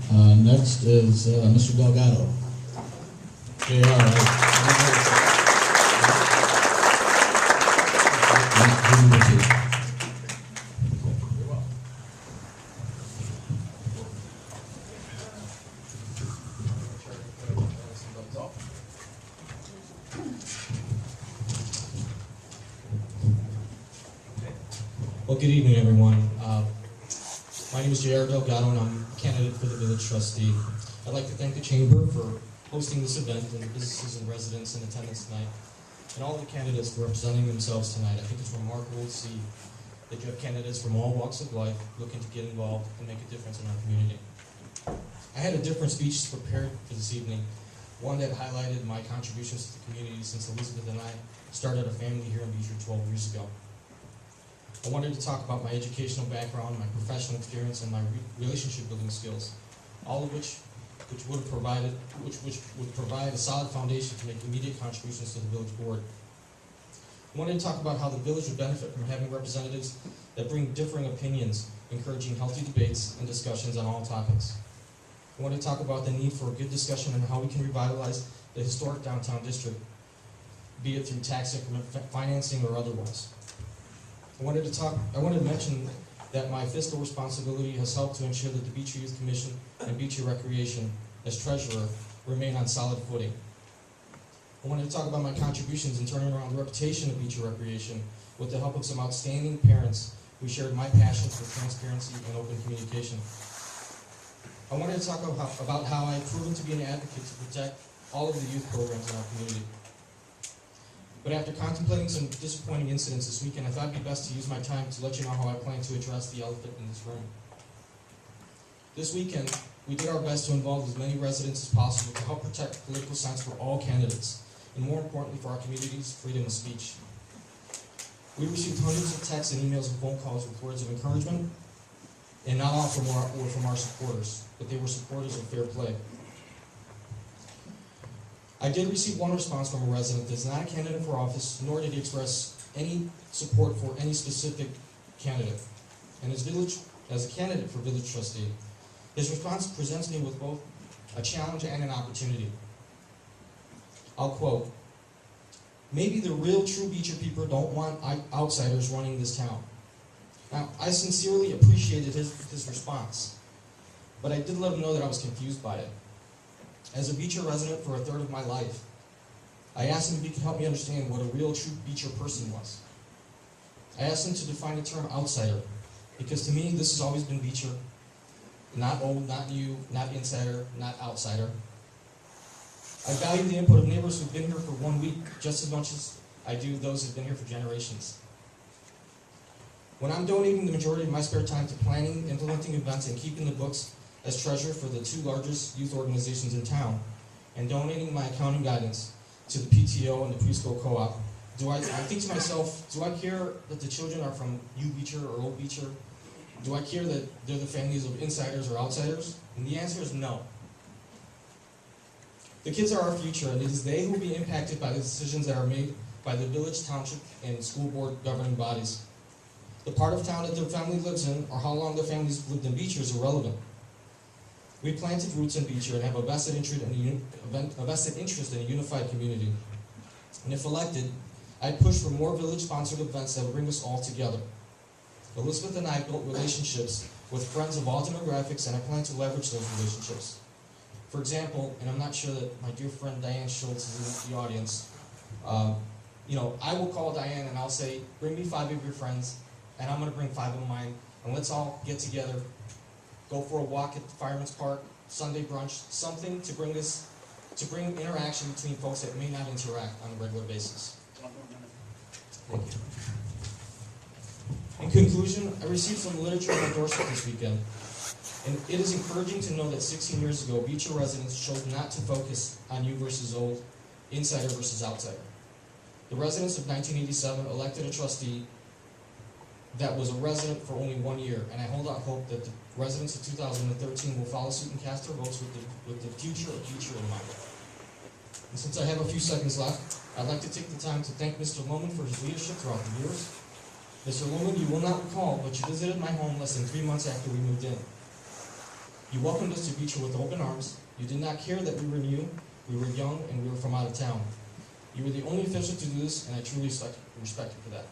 Next is Mr. Delgado. Well, good evening, everyone. My name is Delgado, and I'm a candidate for the Village Trustee. I'd like to thank the Chamber for hosting this event and the businesses and residents in attendance tonight, and all the candidates for representing themselves tonight. I think it's remarkable to see that you have candidates from all walks of life looking to get involved and make a difference in our community. I had a different speech prepared for this evening, one that highlighted my contributions to the community since Elizabeth and I started a family here in Beecher 12 years ago. I wanted to talk about my educational background, my professional experience, and my relationship building skills, all of which would provide a solid foundation to make immediate contributions to the village board. I wanted to talk about how the village would benefit from having representatives that bring differing opinions, encouraging healthy debates and discussions on all topics. I wanted to talk about the need for a good discussion on how we can revitalize the historic downtown district, be it through tax increment financing or otherwise. I wanted to mention that my fiscal responsibility has helped to ensure that the Beecher Youth Commission and Beecher Recreation, as treasurer, remain on solid footing. I wanted to talk about my contributions in turning around the reputation of Beecher Recreation with the help of some outstanding parents who shared my passion for transparency and open communication. I wanted to talk about how I've proven to be an advocate to protect all of the youth programs in our community. But after contemplating some disappointing incidents this weekend, I thought it'd be best to use my time to let you know how I plan to address the elephant in this room. This weekend, we did our best to involve as many residents as possible to help protect political science for all candidates, and more importantly for our community's freedom of speech. We received hundreds of texts and emails and phone calls with words of encouragement, and not all were from our supporters, but they were supporters of fair play. I did receive one response from a resident that is not a candidate for office, nor did he express any support for any specific candidate. And as a candidate for Village Trustee, his response presents me with both a challenge and an opportunity. I'll quote, "Maybe the real true Beecher people don't want outsiders running this town." Now, I sincerely appreciated his response, but I did let him know that I was confused by it. As a Beecher resident for a third of my life, I asked him if he could help me understand what a real true Beecher person was. I asked him to define the term outsider, because to me this has always been Beecher. Not old, not new, not insider, not outsider. I value the input of neighbors who've been here for 1 week just as much as I do those who've been here for generations. When I'm donating the majority of my spare time to planning, implementing events, and keeping the books as treasurer for the two largest youth organizations in town, and donating my accounting guidance to the PTO and the preschool co-op, I think to myself, do I care that the children are from New Beecher or Old Beecher? Do I care that they're the families of insiders or outsiders? And the answer is no. The kids are our future, and it is they who will be impacted by the decisions that are made by the village, township, and school board governing bodies. The part of town that their family lives in, or how long their families lived in Beecher, is irrelevant. We planted roots in Beecher and have a vested interest in a unified community. And if elected, I'd push for more village-sponsored events that would bring us all together. Elizabeth and I built relationships with friends of all demographics, and I plan to leverage those relationships. For example, and I'm not sure that my dear friend Diane Schultz is in the audience, I will call Diane and I'll say, bring me 5 of your friends, and I'm going to bring 5 of mine, and let's all get together, go for a walk at the Fireman's Park, Sunday brunch, something to bring interaction between folks that may not interact on a regular basis. Thank you. In conclusion, I received some literature and endorsement this weekend, and it is encouraging to know that 16 years ago, Beecher residents chose not to focus on new versus old, insider versus outsider. The residents of 1987 elected a trustee that was a resident for only 1 year, and I hold out hope that the residents of 2013 will follow suit and cast their votes with the future of Beecher in mind. And since I have a few seconds left, I'd like to take the time to thank Mr. Lohman for his leadership throughout the years. Mr. Lohman, you will not recall, but you visited my home less than 3 months after we moved in. You welcomed us to Beecher with open arms. You did not care that we were new, we were young, and we were from out of town. You were the only official to do this, and I truly respect you for that.